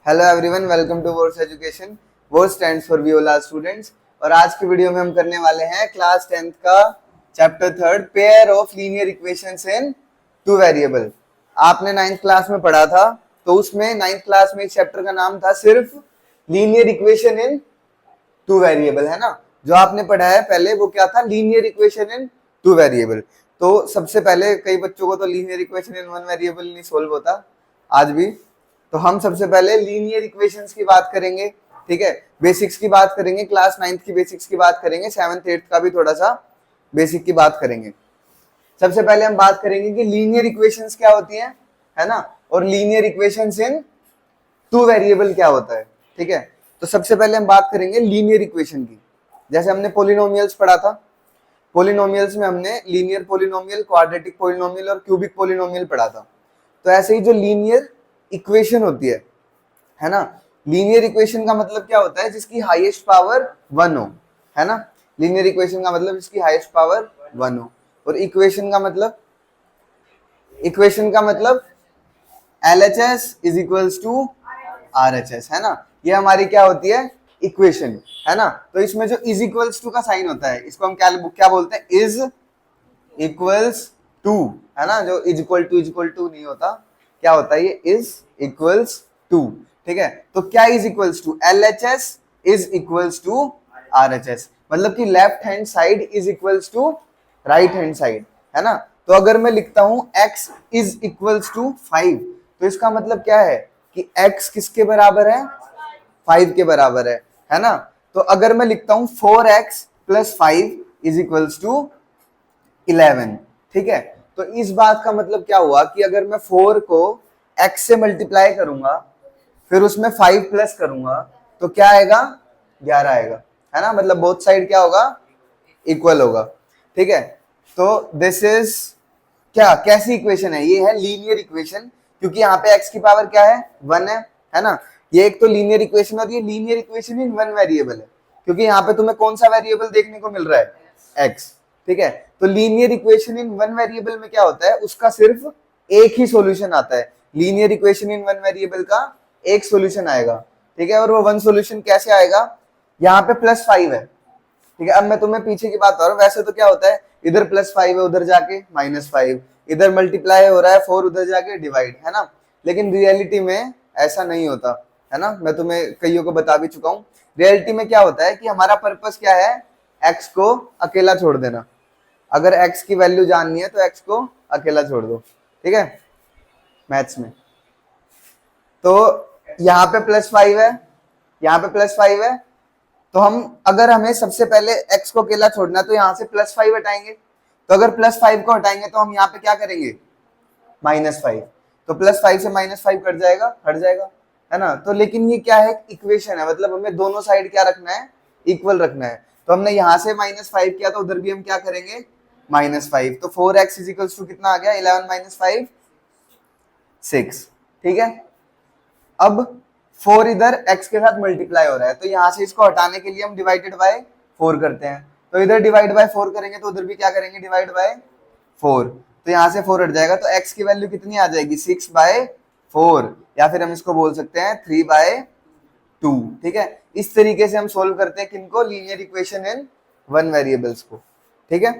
Hello everyone, welcome to Vors education. Vors stands for Viola students. और आज की video में हम करने वाले हैं क्लास 10th का chapter 3 pair of linear equations in two variable. आपने 9th क्लास में पढ़ा था, तो उसमें 9th क्लास में इस चैप्टर का नाम था सिर्फ linear equation in two variable, है ना। जो आपने पढ़ा है पहले वो क्या था, linear equation in two variable. तो सबसे पहले कई बच्चों को तो linear equation in one variable नहीं सोल्व होता आज भी। तो हम सबसे पहले लीनियर इक्वेशंस की बात करेंगे, ठीक है। बेसिक्स की बात करेंगे, क्लास 9th की बेसिक्स की बात करेंगे, 7th 8th का भी थोड़ा सा बेसिक की बात करेंगे। सबसे पहले हम बात करेंगे कि लीनियर इक्वेशंस क्या होती हैं, है ना, और लीनियर इक्वेशंस इन टू वेरिएबल क्या होता है, ठीक है। तो सबसे पहले हम बात करेंगे लीनियर इक्वेशन की। जैसे हमने पोलिनोमियल्स पढ़ा था, पोलिनोमियल्स में हमने लीनियर पोलिनोमियल, क्वाड्रेटिक पोलिनोमियल और क्यूबिक पोलिनोमियल पढ़ा था। तो ऐसे ही जो लीनियर इक्वेशन होती है ना, लीनियर इक्वेशन का मतलब क्या होता है, जिसकी हाईएस्ट पावर 1 हो, है ना। लीनियर इक्वेशन का मतलब जिसकी हाईएस्ट पावर 1 हो। और इक्वेशन का मतलब LHS is equals to RHS, है ना। ये हमारी क्या होती है, इक्वेशन, है ना। तो इसमें जो इज इक्वल्स टू का साइन होता है, इसको हम क्या बोलते हैं, इज इक्वल्स टू, है ना। जो इज इक्वल टू नहीं होता, क्या होता है, ये इज इक्वल्स टू, ठीक है। तो क्या is equals to, LHS is equals to RHS, मतलब कि left hand side is equals to right hand side, है ना। तो अगर मैं लिखता हूं x इज इक्वल्स टू 5, तो इसका मतलब क्या है कि x किसके बराबर है, 5 के बराबर है ना। तो अगर मैं लिखता हूं 4x plus 5 is equals to 11, ठीक है। तो इस बात का मतलब क्या हुआ कि अगर मैं 4 को x से मल्टीप्लाई करूंगा, फिर उसमें 5 प्लस करूंगा, तो क्या आएगा, 11 आएगा, है ना। मतलब बोथ साइड क्या होगा, इक्वल होगा, ठीक है। तो दिस इज क्या, कैसी इक्वेशन है, ये है लीनियर इक्वेशन, क्योंकि यहाँ पे x की पावर क्या है, 1 है ना। ये एक तो लीनियर इक्वेशन और ये linear equation in one variable है, क्योंकि यहाँ पे तुम्हें कौन सा वेरिएबल देखने को मिल रहा है, x, ठीक है। तो linear equation in one variable में क्या होता है, उसका सिर्फ एक ही सॉल्यूशन आता है। Linear equation in one variable का एक सॉल्यूशन आएगा, ठीक है। और वो वन सॉल्यूशन कैसे आएगा, यहाँ पे +5 है, ठीक है। अब मैं तुम्हें पीछे की बात कर रहा हूँ, वैसे तो क्या होता है, इधर +5 है, उधर जाके -5, इधर मल्टीप्लाई हो रहा है 4, उधर जाके डिवाइड, है ना। लेकिन रियलिटी में ऐसा नहीं होता, है ना। मैं तुम्हें कईयों को बता भी चुका हूँ। रियलिटी में क्या होता है कि हमारा पर्पस क्या है, x को अकेला छोड़ देना। अगर x की वैल्यू जाननी है तो x को अकेला छोड़ दो, ठीक है, मैथ्स में। तो यहाँ पे +5 है, यहाँ पे +5 है, तो हम अगर हमें सबसे पहले x को अकेला छोड़ना है तो यहाँ से +5 हटाएंगे। तो अगर +5 को हटाएंगे तो हम यहाँ पे क्या करेंगे, -5। तो +5 से -5 कट जाएगा, हट जाएगा, है ना। तो लेकिन ये क्या है, इक्वेशन है, मतलब हमें दोनों साइड क्या रखना है, इक्वल रखना है। तो हमने यहाँ से -5 किया, तो उधर भी हम क्या करेंगे, -5। तो 4x इज इक्वल्स टू कितना आ गया, 11 - 5 6, ठीक है। अब 4 इधर x के साथ मल्टीप्लाई हो रहा है, तो यहां से इसको हटाने के लिए हम डिवाइडेड बाय 4 करते हैं। तो इधर डिवाइड बाय 4 करेंगे तो उधर भी क्या करेंगे, डिवाइड बाय 4। तो यहां से 4 हट जाएगा, तो x की वैल्यू कितनी आ जाएगी, 6/4, या फिर हम इसको बोल सकते हैं 3/2, ठीक है। इस तरीके से हम सोल्व करते हैं किनको, linear equation in one variables को, ठीक है,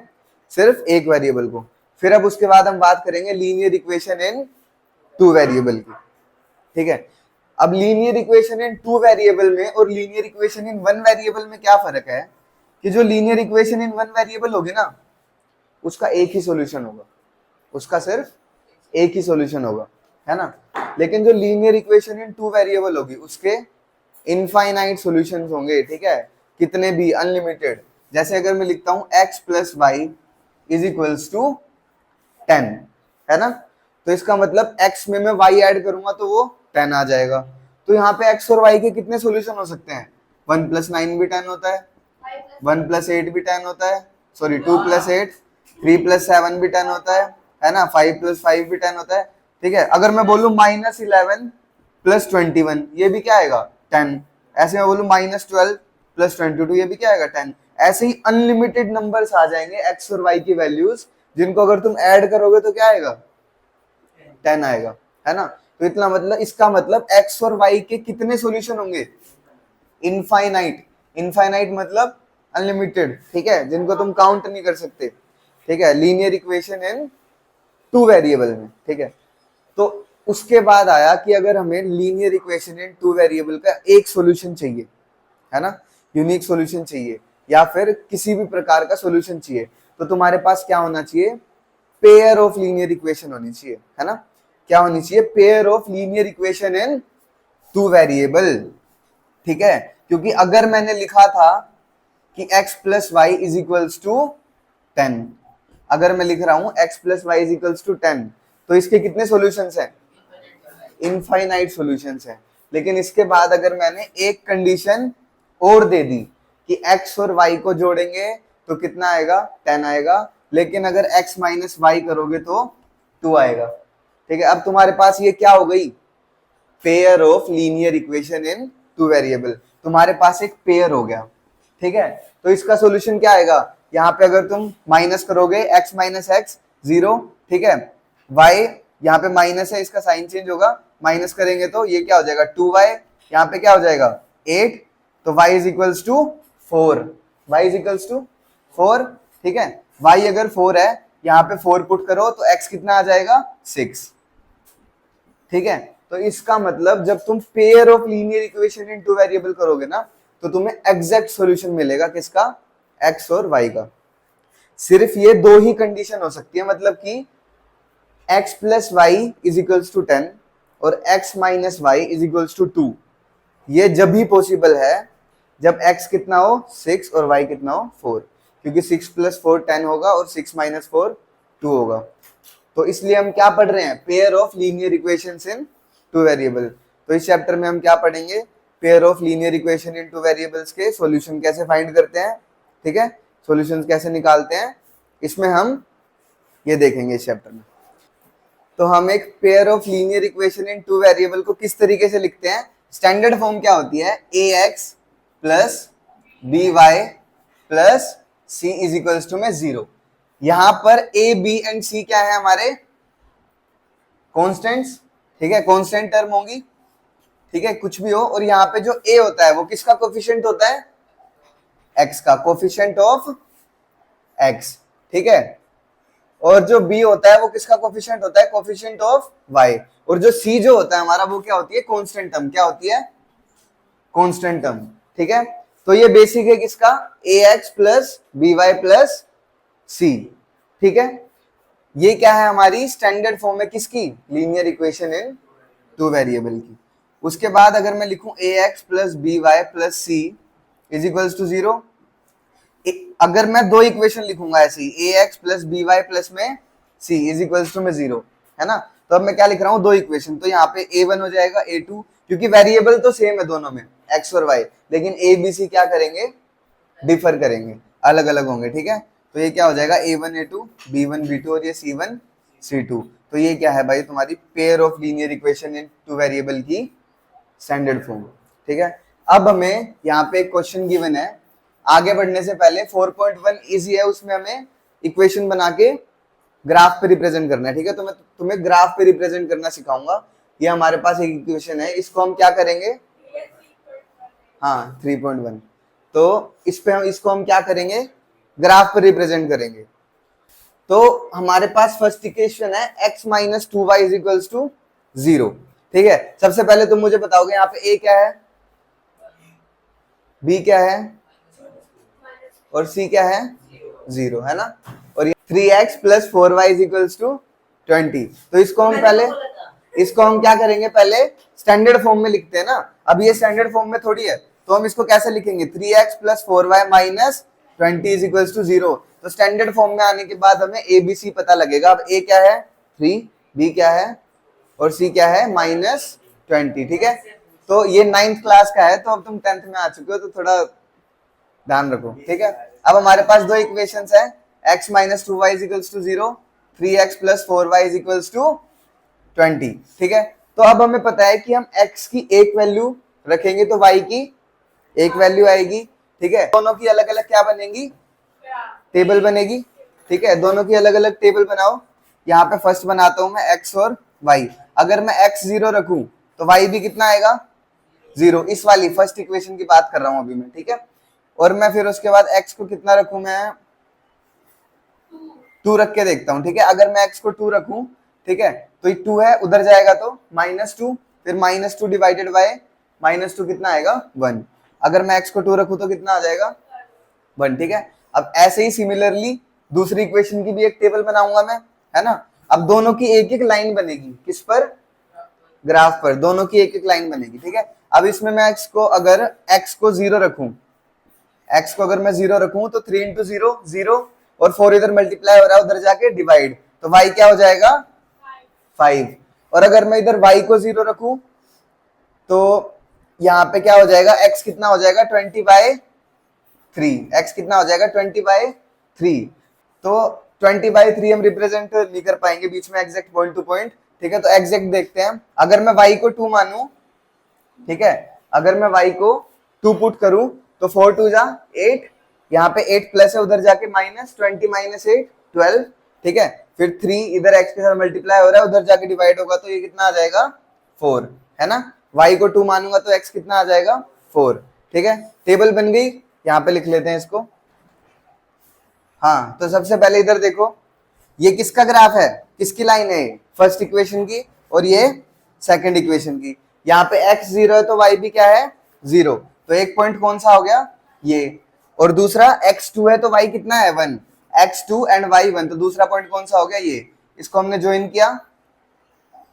सिर्फ एक वेरिएबल को। फिर अब उसके बाद हम बात करेंगे linear equation in two variable की, ठीक है। अब linear equation in two variable में और linear equation in one variable में क्या फर्क है, कि जो linear equation in one variable होगी ना, उसका एक ही सॉल्यूशन होगा, उसका सिर्फ एक ही सॉल्यूशन होगा, है ना। लेकिन जो linear equation in two variable होगी, उसके इनफाइनाइट सॉल्यूशंस होंगे, ठीक है, कितने भी, अनलिमिटेड। जैसे अगर मैं लिखता हूं x + y is equals to 10, है ना। तो इसका मतलब x में मैं y ऐड करूंगा तो वो 10 आ जाएगा। तो यहाँ पे x और y के कितने सॉल्यूशन हो सकते हैं, 1 + 9 भी 10 होता है, 1 + 8 भी 10 होता है, सॉरी 2 + 8, 3 + 7 भी 10 होता है ना, 5 + 5 भी 10 होता है, ठीक है। अगर मैं बोलूं -11 + 21, ये भी क्या आएगा, 10। ऐसे मैं बोलूं -12 + 22, ये भी क्या आएगा, 10। ऐसे ही अनलिमिटेड नंबर्स आ जाएंगे x और y की वैल्यूज, जिनको अगर तुम ऐड करोगे तो क्या आएगा, 10 आएगा, है ना। तो तो इतना मतलब, इसका मतलब x और y के कितने सॉल्यूशन होंगे? इनफाइनाइट। इनफाइनाइट मतलब अनलिमिटेड, ठीक है, जिनको तुम काउंट नहीं कर सकते, ठीक है, linear equation in two variable में, ठीक है। तो उसके बाद आया कि अगर हमें linear equation in two variable का एक सॉल्यूशन चाहिए, है ना, यूनिक सॉल्यूशन चाहिए, या फिर किसी भी प्रकार का सॉल्यूशन चाहिए, तो तुम्हारे पास क्या होना चाहिए? पेयर ऑफ लीनियर इक्वेशन होनी चाहिए, है ना। क्या होनी चाहिए? Pair of linear equation in two variable, ठीक है। क्योंकि अगर मैंने लिखा था कि x plus Y is equals to 10, अगर मैं लिख रहा हूं x plus Y is equals to 10, तो इसके कितने सॉल्यूशंस हैं? इनफाइनाइट सॉल्यूशंस हैं। लेकिन इसके बाद अगर मैंने एक कंडीशन और दे दी कि x और y को जोड़ेंगे तो कितना आएगा? 10 आएगा, लेकिन अगर x माइनस वाई करोगे तो 2 आएगा, ठीक है। अब तुम्हारे पास ये क्या हो गई? Pair of linear equation in two variable, तुम्हारे पास एक पेयर हो गया, ठीक है। तो इसका सॉल्यूशन क्या आएगा? यहाँ पे अगर तुम माइनस करोगे x माइनस एक्स 0, ठीक है, y यहाँ पे माइनस है, इसका साइन चेंज होगा, माइनस करेंगे तो ये क्या हो जाएगा? 2y, यहाँ पे क्या हो जाएगा? 8, तो y is equals to 4, y is equals to 4, ठीक है। y अगर 4 है, यहाँ पे 4 पुट करो तो x कितना आ जाएगा? 6, ठीक है। तो इसका मतलब जब तुम pair of linear equation in two variable करोगे ना, तो तुम्हें एग्जैक्ट सॉल्यूशन मिलेगा, किसका? x और y का। सिर्फ ये दो ही कंडीशन हो सकती है, मतलब कि x plus Y is equals to 10 और x minus Y is equals to 2। ये जब ही पॉसिबल है जब x कितना हो? 6 और y कितना हो? 4, क्योंकि 6 प्लस 4 10 होगा और 6 माइनस 4 2 होगा। तो इसलिए हम क्या पढ़ रहे हैं? Pair of linear equations in two variable. तो इस चैप्टर में हम क्या पढ़ेंगे? Pair of linear equation in two variables के सॉल्यूशन कैसे फाइंड करते हैं, ठीक है, सॉल्यूशंस कैसे निकालते हैं, इसमें हम ये देखेंगे इस चैप्टर में। तो हम एक pair of linear equation in two variable को किस तरीके से लिखते हैं? स्टैंडर्ड फॉर्म क्या होती है? ax plus B Y plus C is equals to में 0। यहां पर a b एंड c क्या है? हमारे कॉन्स्टेंट्स, ठीक है, कॉन्स्टेंट टर्म होंगी, ठीक है, कुछ भी हो। और यहाँ पे जो a होता है वो किसका कोफिशिएंट होता है? x का, कोफिशिएंट ऑफ x, ठीक है। और जो b होता है वो किसका कोफिशिएंट होता है? Coefficient of y। और जो c जो होता है हमारा, वो क्या होती है? Constant term. क्या होती है? कांस्टेंट टर्म, ठीक है। तो ये बेसिक है किसका? ax plus B Y plus C, ठीक है। ये क्या है? हमारी स्टैंडर्ड फॉर्म है किसकी? Linear equation in two variable की। उसके बाद अगर मैं लिखूं ax plus B Y plus C is equals to 0, अगर मैं दो इक्वेशन लिखूंगा ऐसे ही, ax plus B Y plus में c इज इक्वल्स टू में 0, है ना। तो अब मैं क्या लिख रहा हूँ? दो इक्वेशन, तो यहाँ पे a1 हो जाएगा, a2, क्योंकि वेरिएबल तो सेम है दोनों में, x और y, लेकिन a b c क्या करेंगे? डिफर करेंगे, अलग अलग होंगे, ठीक है। तो ये क्या हो जाएगा? a1 a2, b1 b2 और ये c1 c2। तो ये क्या है भाई? तुम्हारी pair of linear equation in two variable की स्टैंडर्ड फॉर्म, ठीक है। अब हमें यहाँ पे एक क्वेश्चन गिवन है, आगे बढ़ने से पहले 4.1 इजी है, उसमें हमें इक्वेशन बना के ग्राफ पे रिप्रेजेंट करना है, ठीक है। तो मैं तुम्हें ग्राफ पे रिप्रेजेंट करना सिखाऊंगा। ये हमारे पास एक इक्वेशन है, इसको हम क्या करेंगे? हाँ 3.1, तो इस पे हम इसको हम क्या करेंगे? ग्राफ पे रिप्रेजेंट करेंगे। तो हमारे पास फर्स्ट इक्वेशन है x minus 2y is equals to 0, ठीक है। सबसे पहले तुम मुझे बताओगे यहाँ पे a क्या है, b क्या है और c क्या है? 0, है ना। और ये 3x plus 4y is equals to 20। तो इसको हम क्या करेंगे? पहले स्टैंडर्ड फॉर्म में लिखते हैं ना। अब ये स्टैंडर्ड फॉर्म में थोड़ी है, तो हम इसको कैसे लिखेंगे? 3x plus 4y minus 20 is equals to 0। तो स्टैंडर्ड फॉर्म में आने के बाद हमें a b c पता लगेगा। अब a क्या है? 3, b क्या है और c क्या है? माइनस 20, ठीक है। तो ये 9th क्लास का है, तो अब तुम 10th में आ चुके हो, तो थोड़ा ध्यान रखो, ठीक है। अब हमारे पास दो इक्वेशंस है, x minus 2y is equals to 0, 3x plus 4y is equals to 20, ठीक है। तो अब हमें पता है कि हम x की एक वैल्यू रखेंगे तो y की एक वैल्यू आएगी, ठीक है। दोनों की अलग अलग क्या बनेगी? टेबल बनेगी, ठीक है। दोनों की अलग अलग टेबल बनाओ। यहाँ पे फर्स्ट बनाता हूं मैं x और y। अगर मैं x 0 रखूं तो y भी कितना आएगा 0। इस वाली फर्स्ट इक्वेशन की बात कर रहा हूं अभी मैं, ठीक है। और मैं फिर उसके बाद x को कितना रखूं, मैं 2 रख के देखता हूं, ठीक है। अगर मैं x को 2 रखूं, ठीक है, तो ये 2 है, उधर जाएगा तो -2, फिर -2 डिवाइडेड बाय -2 कितना आएगा 1। अगर मैं x को 2 रखूं तो कितना आ जाएगा 1, ठीक है। अब ऐसे ही सिमिलरली दूसरी इक्वेशन की भी एक टेबल बनाऊंगा मैं, है ना। अब दोनों की एक एक लाइन बनेगी, किस पर, ग्राफ पर, दोनों की एक एक लाइन बनेगी, ठीक है। अब इसमें मैं x को अगर x को 0 रखूं, x को अगर मैं 0 रखूं तो 3 इंटू 0 0, और 4 इधर मल्टीप्लाई हो रहा है, उधर जाके डिवाइड, तो y क्या हो जाएगा 5। और अगर मैं इधर y को 0 रखूं तो यहाँ पे क्या हो जाएगा, x कितना हो जाएगा 20/3, x कितना हो जाएगा 20/3। तो 20/3 हम रिप्रेजेंट नहीं कर पाएंगे बीच में एग्जैक्ट पॉइंट टू पॉइंट, ठीक है। तो एग्जैक्ट देखते हैं। अगर मैं y को 2 मानूं, ठीक है, अगर मैं y को 2 पुट करूं तो 4 2 जा 8, यहाँ पे 8 प्लस है, उधर जाके -20 -8 12, ठीक है। फिर 3 इधर x के साथ मल्टीप्लाई हो रहा है, उधर जाके डिवाइड होगा तो ये कितना आ जाएगा 4, है ना। y को 2 मानूंगा तो x कितना आ जाएगा 4, ठीक है। टेबल बन गई, यहाँ पे लिख लेते हैं इसको। हाँ, तो सबसे पहले इधर देखो, ये किसका ग्राफ है, किसकी लाइन है, फर्स्ट इक्वेशन की, और ये सेकंड इक्वेशन की। यहाँ पे x 0 है तो y भी क्या है 0, तो एक पॉइंट कौन सा हो गया ये, और दूसरा x 2 है तो y कितना है 1, x2 एंड y 1, तो दूसरा पॉइंट कौन सा हो गया ये, इसको हमने ज्वाइन किया,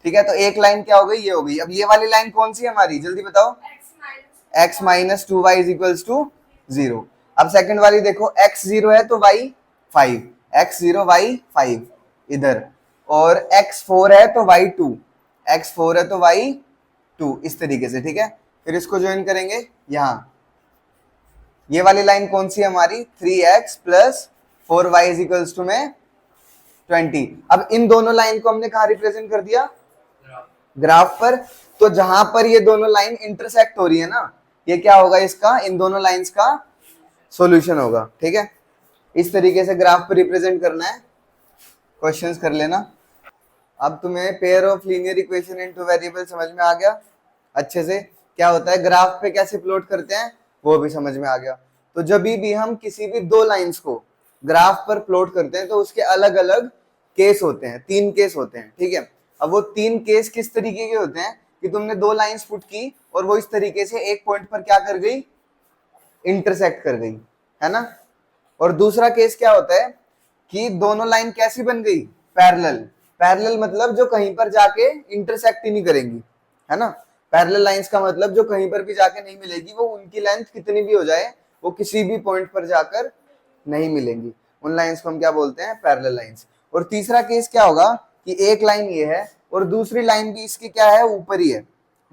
ठीक है। तो एक लाइन क्या हो गई, ये हो गई। अब ये वाली लाइन कौन सी है हमारी, जल्दी बताओ, x minus 2y is equals to 0। अब सेकंड वाली देखो, x 0 है तो y 5, x 0 y 5 इधर, और x 4 है तो y 2, x 4 है तो y 2, इस तरीके से, ठीक है। फिर इसको ज्वाइन करेंगे यहाँ, ये वाली लाइन कौन सी है हमारी 3x plus 4y is equals to में 20। अब इन दोनों लाइन को हमने कहा रिप्रेजेंट कर दिया, ग्राफ पर। तो जहां पर ये दोनों लाइन इंटरसेक्ट हो रही है ना, ये क्या होगा इसका, इन दोनों लाइंस का सॉल्यूशन होगा, ठीक है। इस तरीके से ग्राफ पर रिप्रेजेंट करना है, क्वेश्चंस कर लेना। अब तुम्हें pair of linear equation in two variable समझ में आ गया अच्छे से, क्या होता है ग्राफ पे कैसे प्लॉट करते हैं वो भी समझ में आ गया। तो जब भी हम किसी भी दो लाइंस को ग्राफ पर प्लॉट करते हैं तो उसके अलग अलग केस होते हैं, 3 केस होते हैं, ठीक है। अब वो 3 केस किस तरीके के होते हैं कि तुमने 2 लाइंस पुट की और वो इस तरीके से एक पॉइंट पर क्या कर गई, इंटरसेक्ट कर गई, है ना। और दूसरा केस क्या होता है कि दोनों लाइन कैसी बन गई, पैरेलल। पैरेलल मतलब जो कहीं पर जाके इंटरसेक्ट ही नहीं करेंगी, है ना। पैरेलल लाइंस का मतलब जो कहीं पर भी जाके नहीं मिलेगी, वो उनकी लेंथ कितनी भी हो जाए वो किसी भी पॉइंट पर जाकर नहीं मिलेंगी, उन लाइंस को हम क्या बोलते हैं, पैरेलल लाइंस। और तीसरा केस क्या होगा कि एक लाइन ये है और दूसरी लाइन भी इसकी क्या है, ऊपर ही है,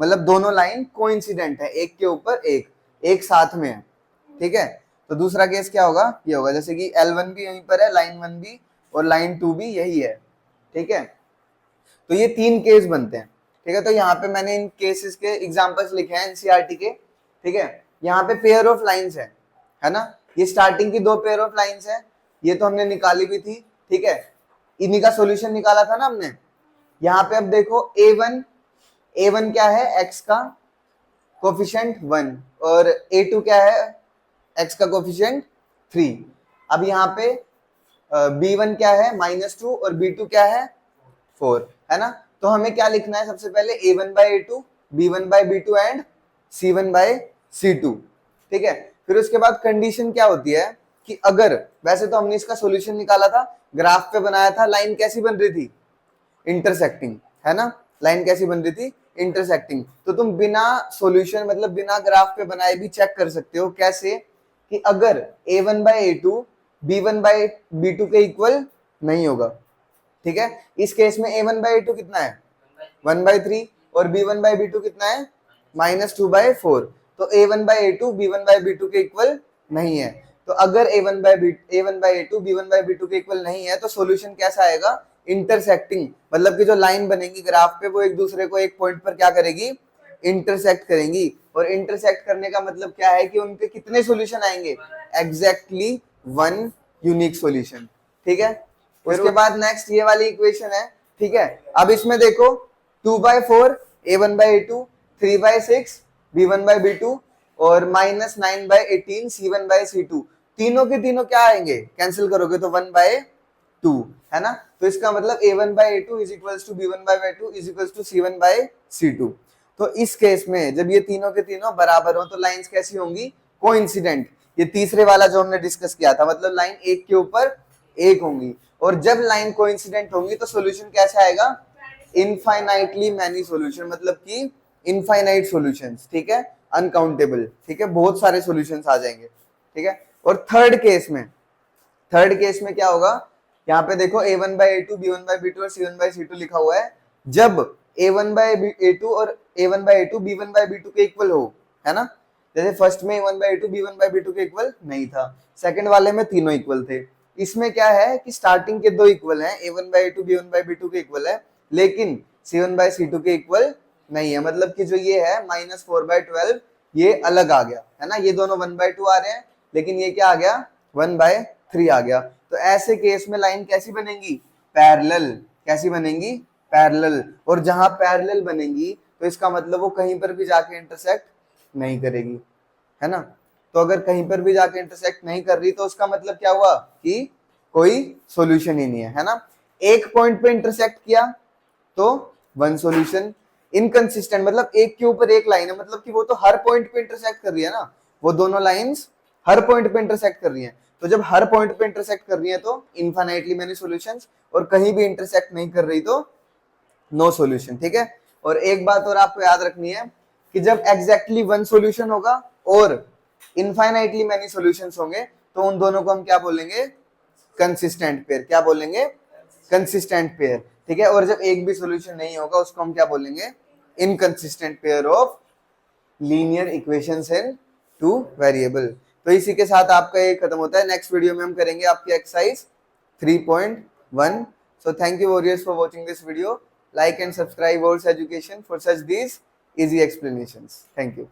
मतलब दोनों लाइन कोइंसिडेंट है, एक के ऊपर एक साथ में है, ठीक है। तो दूसरा केस क्या होगा, ये होगा जैसे कि L1 भी यहीं पर है, लाइन 1 भी, और लाइन 2 भी यही है, ठीक है। तो ये 3 केस बनते हैं, ठीक है। तो यहाँ पे मैंने इन केसेस के एग्जांपल्स लिखे हैं एनसीईआरटी के, ठीक है। यहाँ पे पेयर ऑफ लाइंस है ना, ये स्टार्टिंग की 2 पेयर ऑफ लाइंस है, ये तो हमने निकाली भी थी, ठीक है। इन्हीं का सॉल्यूशन निकाला था ना हमने। यहाँ पे अब देखो A1 क्या है, x का कोफिशिएंट 1, और A2 क्या है, x का कोफिशिएंट 3। अब यहाँ पे B1 क्या है -2 और B2 क्या है 4, है ना। तो हमें क्या लिखना है, सबसे पहले A1/A2, B1/B2 एंड C1/C2, ठीक है। फिर उसके बाद कंडीशन क्या होती है कि अगर, वैसे तो हमने इसका सॉल्यूशन निकाला था, ग्राफ पे बनाया था, लाइन कैसी बन रही थी, इंटरसेक्टिंग, है ना। लाइन कैसी बन रही थी, इंटरसेक्टिंग। तो तुम बिना सॉल्यूशन मतलब बिना ग्राफ पे बनाए भी चेक कर सकते हो, कैसे कि अगर A1/A2 B1/B2 के इक्वल नहीं होगा, ठीक है। इस केस में A1/A2 कितना है 1/3 और B1/B2 कितना है -2/4। तो A1/A2 B1/B2 के इक्वल नहीं है। तो अगर A1/A2 B1/B2 के इक्वल नहीं है तो सॉल्यूशन कैसा आएगा, इंटरसेक्टिंग, मतलब कि जो लाइन बनेगी ग्राफ पे वो एक दूसरे को एक पॉइंट पर क्या करेगी, इंटरसेक्ट करेंगी। और इंटरसेक्ट करने का मतलब क्या है कि उनके कितने सॉल्यूशन आएंगे, एग्जैक्टली 1 यूनिक सॉल्यूशन, ठीक है। उसके बाद नेक्स्ट ये वाली इक्वेशन है, ठीक है। अब इसमें देखो 2/4 A1/A2, 3/6 B1/B2 और -9/18 C1/C2, तीनों के तीनों क्या आएंगे, कैंसिल करोगे तो 1/2, है ना। तो इसका मतलब A1/A2 is equals to B1/B2 is equals to C1/C2। तो इस केस में जब ये तीनों के तीनों बराबर हो तो लाइंस कैसी होंगी, कोइंसिडेंट। ये तीसरे वाला जो हमने डिस्कस किया था, मतलब लाइन एक के ऊपर एक होंगी। और जब लाइन कोइंसिडेंट होंगी तो सॉल्यूशन कैसा आएगा, इनफाइनाइटली मैनी सॉल्यूशन, मतलब कि इनफाइनाइट सॉल्यूशंस, ठीक है, अनकाउंटेबल, ठीक है, बहुत सारे सॉल्यूशंस आ जाएंगे, ठीक है। और थर्ड केस में क्या होगा, यहाँ पे देखो A1/A2 B1/B2 और C1/C2 लिखा हुआ है, जब A1/A2 और A1/A2 B1/B2 के इक्वल हो, है ना। जैसे फर्स्ट में A1/A2 B1/B2 के इक्वल नहीं था, सेकंड वाले में तीनों इक्वल थे। इसमें क्या है कि स्टार्टिंग के दो इक्वल हैं, A1/A2 B1/B2 के इक्वल है, लेकिन C1/C2 के इक्वल नहीं है। मतलब कि जो ये है -4/12 ये अलग आ गया, है ना। ये दोनों 1/2 आ रहे हैं, लेकिन ये क्या आ गया, 1/3 आ गया। तो ऐसे केस में लाइन कैसी बनेगी, पैरेलल। कैसी बनेगी, पैरेलल। और जहां पैरेलल बनेंगी तो इसका मतलब वो कहीं पर भी जाके इंटरसेक्ट नहीं करेगी, है ना। तो अगर कहीं पर भी जाके इंटरसेक्ट नहीं कर रही तो उसका मतलब क्या हुआ कि कोई सॉल्यूशन ही नहीं है ना। एक पॉइंट पे इंटरसेक्ट किया तो वन सॉल्यूशन। इनकंसिस्टेंट मतलब एक के ऊपर एक लाइन है, मतलब कि वो तो हर पॉइंट पे इंटरसेक्ट कर रही है ना, वो दोनों लाइंस हर पॉइंट पे इंटरसेक्ट कर रही हैं। तो जब हर पॉइंट पे इंटरसेक्ट कर रही है तो इनफाइनाइटली मेनी सॉल्यूशंस, और कहीं भी इंटरसेक्ट नहीं कर रही तो नो सॉल्यूशन, ठीक है। और एक बात और आपको याद रखनी है कि जब एग्जैक्टली वन सॉल्यूशन होगा और इनफाइनाइटली मेनी सॉल्यूशंस होंगे तो उन दोनों को हम क्या बोलेंगे, कंसिस्टेंट पेयर। क्या बोलेंगे, कंसिस्टेंट पेयर, ठीक है। और जब एक भी सॉल्यूशन नहीं होगा उसको हम क्या बोलेंगे, inconsistent pair of linear equations in two variable. तो इसी के साथ आपका ये खत्म होता है। नेक्स्ट वीडियो में हम करेंगे आपकी exercise 3.1। So thank you warriors for watching this video. Like and subscribe World's Education for such these easy explanations. Thank you.